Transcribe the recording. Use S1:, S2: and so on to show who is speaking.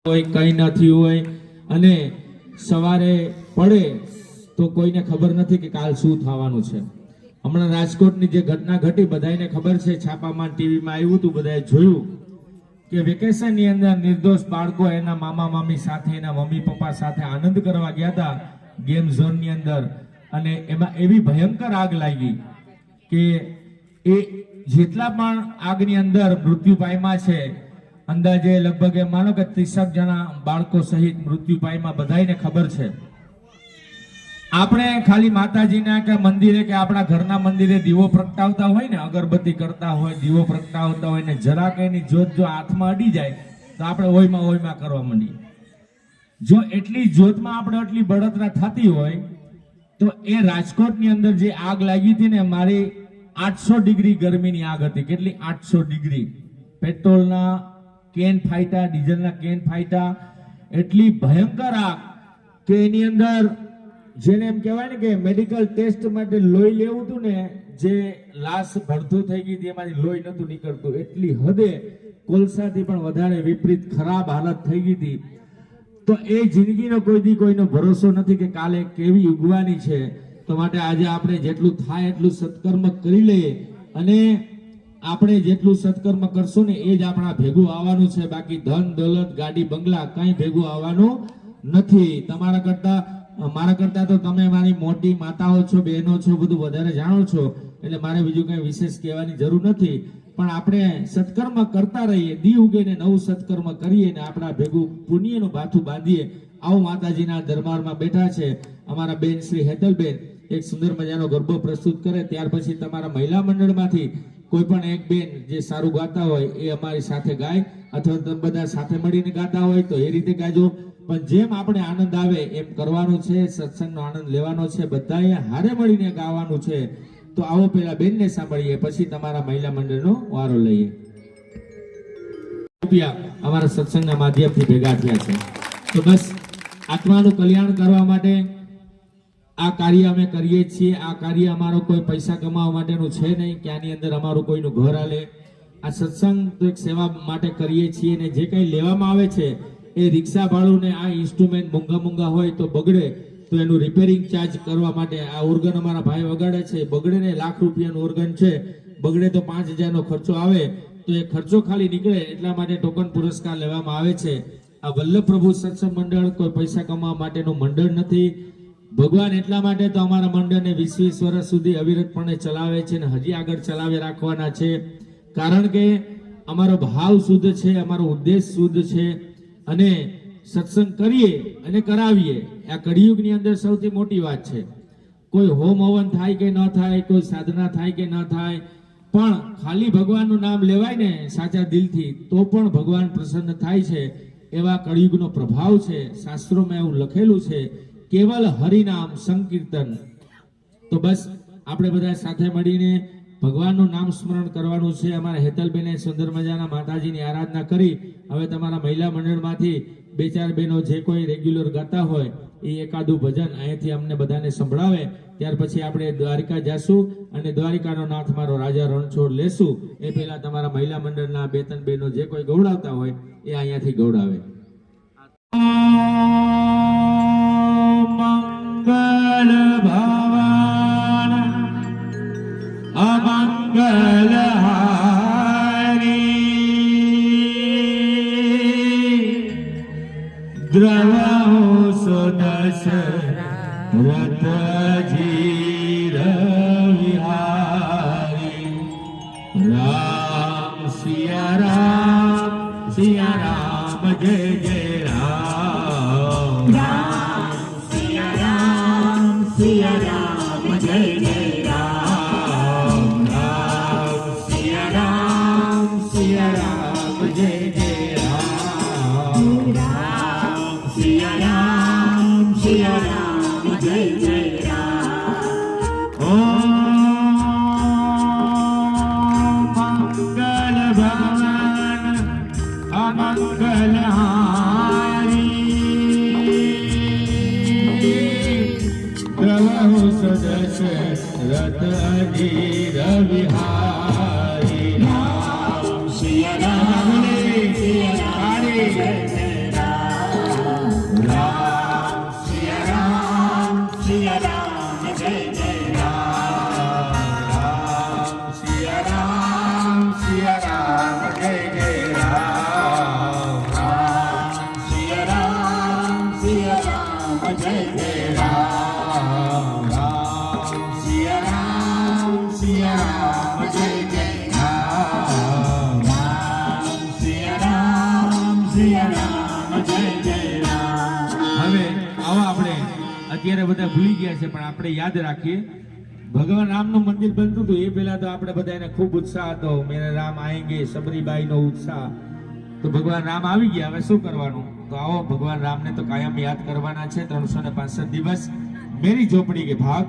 S1: હોય કંઈ નથી હોય અને સવારે પડે તો કોઈને ખબર નથી કે કાલ શું થવાનું છે. હમણાં રાજકોટની જે ઘટના ઘટી બધાને ખબર છે, છાપામાં ટીવીમાં આવ્યું હતું, બધાએ જોયું કે વેકેશનની અંદર નિર્દોષ બાળકો એના મામા મામી સાથે એના મમ્મી પપ્પા સાથે આનંદ કરવા ગયા હતા ગેમ ઝોનની અંદર, અને એમાં એવી ભયંકર આગ લાગી કે એ જેટલા પણ આગની અંદર મૃત્યુ પામ્યા છે, અંદાજે લગભગ એમ માનો કે 30 જણા બાળકો સહિત મૃત્યુ પામ્યા, બધાને ખબર છે. આપણે ખાલી માતાજીના કે મંદિરે કે આપણા ઘરના મંદિરે દીવો પ્રગટાવતા હોય ને, અગરબત્તી કરતા હોય, દીવો પ્રગટાવતા હોય ને જરાક એની જ્યોત જો હાથમાં અડી જાય તો આપણે ઓયમાં કરવા માંડીએ. જો એટલી જ્યોતમાં આપણે આટલી બળતરા થતી હોય તો એ રાજકોટની અંદર જે આગ લાગી હતી ને, મારી 800 ડિગ્રી ગરમીની આગ હતી. કેટલી? 800 ડિગ્રી. પેટ્રોલના કેન ફાઈટા, ડીઝલના કેન ફાઈટા, એટલી ભયંકર આગ કે એની અંદર જેને એમ કહેવાય ને કે મેડિકલ ટેસ્ટ માટે લોહી લેવું હતું ને, જે લાશ ભડથું થઈ ગઈ હતી એમાંથી લોહી નતું નીકળતું, એટલી હદે કોલસાથી પણ વધારે વિપરીત ખરાબ હાલત થઈ ગઈ હતી. તો એ જિંદગીનો કોઈનો ભરોસો નથી કે કાલે કેવી ઉગવાની છે. તો માટે આજે આપણે જેટલું થાય એટલું સત્કર્મ કરી લઈએ, અને આપણે જેટલું સત્કર્મ કરશું ને એ જ આપણા ભેગું આવવાનું છે. બાકી ધન દોલત ગાડી બંગલા કઈ ભેગું આવવાનું નથી. તમારા કરતા મારા કરતા તો તમે મારી મોટી માતાઓ છો, બહેનો છો, બધું વધારે જાણો છો, એટલે મારે બીજું કઈ વિશેષ કહેવાની જરૂર નથી. પણ આપણે સત્કર્મ કરતા રહીએ, દી ઉગે ને નવું સત્કર્મ કરીએ ને આપણા ભેગું પુણ્યનું ભાથું બાંધીએ. આવું માતાજીના દરબારમાં બેઠા છે અમારા બેન શ્રી હેતલબેન, એક સુંદર મજાનો ગરબો પ્રસ્તુત કરે. ત્યાર પછી તમારા મહિલા મંડળમાંથી કોઈ પણ એક બેન જે સારું ગાતા હોય એ અમારી સાથે ગાય, અથવા તમે બધા સાથે મળીને ગાતા હોય તો એ રીતે ગાજો. પણ જેમ આપણે આનંદ આવે એમ કરવાનું છે, સત્સંગનો આનંદ લેવાનો છે, બધાએ હારે મળીને ગાવાનું છે. તો આવો પેલા બેનને સાંભળીએ, પછી તમારા મહિલા મંડળનો વારો લઈએ. અમારા સત્સંગના માધ્યમથી ભેગા થયા છે, તો બસ આત્માનું કલ્યાણ કરવા માટે આ કાર્ય અમે કરીએ છીએ. આ કાર્ય અમારો કોઈ પૈસા કમાવા માટેનું છે નહીં કે આની અંદર અમારું કોઈનું ઘર હાલે. આ સત્સંગ તો એક સેવા માટે કરીએ છીએ, ને જે કંઈ લેવામાં આવે છે એ રિક્ષા ભાડું ને આ ઇન્સ્ટ્રુમેન્ટ મોંઘા હોય તો બગડે તો એનું રિપેરિંગ ચાર્જ કરવા માટે આ ઓર્ગન અમારા ભાઈ વગાડે છે. બગડે ને ₹1,00,000 ઓર્ગન છે, બગડે તો 5,000નો ખર્ચો આવે, તો એ ખર્ચો ખાલી નીકળે એટલા માટે ટોકન પુરસ્કાર લેવામાં આવે છે. આ વલ્લભ પ્રભુ સત્સંગ મંડળ કોઈ પૈસા કમાવા માટેનું મંડળ નથી. ભગવાન એટલા માટે તો અમારા મંડળને 20 વર્ષ સુધી અવિરતપણે ચલાવે છે અને હજી આગળ ચલાવી રાખવાના છે. કારણ કે અમારો ભાવ શુદ્ધ છે, અમારો ઉદ્દેશ શુદ્ધ છે, અને સત્સંગ કરીએ અને કરાવીએ. આ કળિયુગની અંદર સૌથી મોટી વાત છે. કોઈ હોમ હવન થાય કે ન થાય, કોઈ સાધના થાય કે ન થાય, પણ ખાલી ભગવાનનું નામ લેવાય ને સાચા દિલથી તો પણ ભગવાન પ્રસન્ન થાય છે. એવા કળિયુગનો પ્રભાવ છે. શાસ્ત્રોમાં એવું લખેલું છે, કેવલ હરિનામ સંકીર્તન. તો બસ આપણે બધા સાથે મળીને ભગવાનનું નામ સ્મરણ કરવાનું છે. અમારા હેતલબેને સુંદર મજાના માતાજીની આરાધના કરી. હવે તમારા મહિલા મંડળમાંથી 2-4 બહેનો જે કોઈ રેગ્યુલર ગાતા હોય એ એકાદું ભજન અહીંયાથી અમને બધાને સંભળાવે. ત્યાર પછી આપણે દ્વારિકા જાશું અને દ્વારિકાનો નાથ મારો રાજા રણછોડ લેશું. એ પહેલા તમારા મહિલા મંડળના 2-3 બહેનો જે કોઈ ગૌડાવતા હોય એ અહીંયાથી ગૌડાવે. મંગલ ભવન અમંગલ હારી દ્રવહો સુદશ રથજીર વિહારી રામ સિયા રામ જય જય રામ. રામ સિયા રામ જય જય રામ. રામ સિયા રામ જય જય રામ. રામ સિયા રામ જય જય રામ. ઓમ મંગલ ભવન અમંગલ સદસ્ય રથ અધીર વિહારી રામ સિયા રામ. અત્યારે બધા ભૂલી ગયા છે, પણ આપણે યાદ રાખીએ. ભગવાન રામનું મંદિર બનતું હતું એ પહેલા તો આપણે બધા એને ખૂબ ઉત્સાહ હતો, મેરે રામ આएंगे, સબરીબાઈનો ઉત્સાહ. તો ભગવાન રામ આવી ગયા, હવે શું કરવાનું? તો આવો ભગવાન રામને તો કાયમ યાદ કરવાના છે. 365 દિવસ મેરી ઝોપડી કે ભાગ